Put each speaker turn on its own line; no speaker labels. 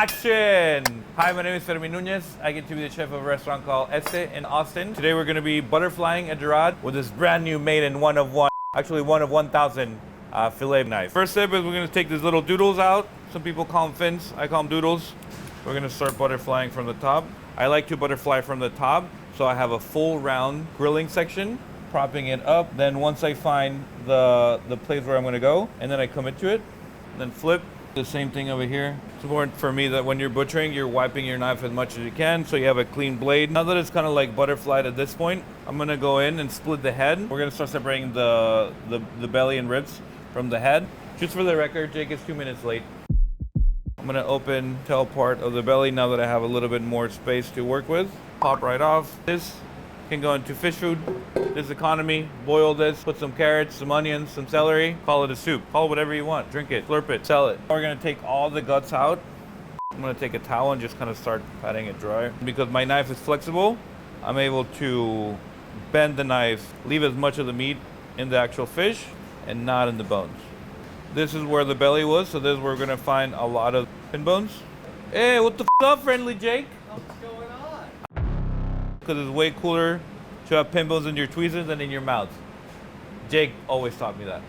Action! Hi, my name is Fermín Núñez. I get to be the chef of a restaurant called Este in Austin. Today we're going to be butterflying a dorade with this brand new made in one of 1,000 fillet knife. First step is we're going to take these little doodles out. Some people call them fins. I call them doodles. We're going to start butterflying from the top. I like to butterfly from the top, so I have a full round grilling section, propping it up. Then once I find the place where I'm going to go, and then I commit to it, then flip. The same thing over here. It's important for me that when you're butchering, you're wiping your knife as much as you can so you have a clean blade. Now that it's kind of like butterflied at this point, I'm gonna go in and split the head. We're gonna start separating the belly and ribs from the head. Just for the record, Jake is 2 minutes late. I'm gonna open tail part of the belly now that I have a little bit more space to work with. Pop right off. This can go into fish food. This economy, boil this, put some carrots, some onions, some celery, call it a soup. Call it whatever you want. Drink it, slurp it, sell it. We're gonna take all the guts out. I'm gonna take a towel and just kind of start patting it dry. Because my knife is flexible, I'm able to bend the knife, leave as much of the meat in the actual fish and not in the bones. This is where the belly was, so this is where we're gonna find a lot of pin bones. Hey, what the up, friendly Jake?
What's going on?
Because it's way cooler to have pin bones in your tweezers than in your mouth. Jake always taught me that.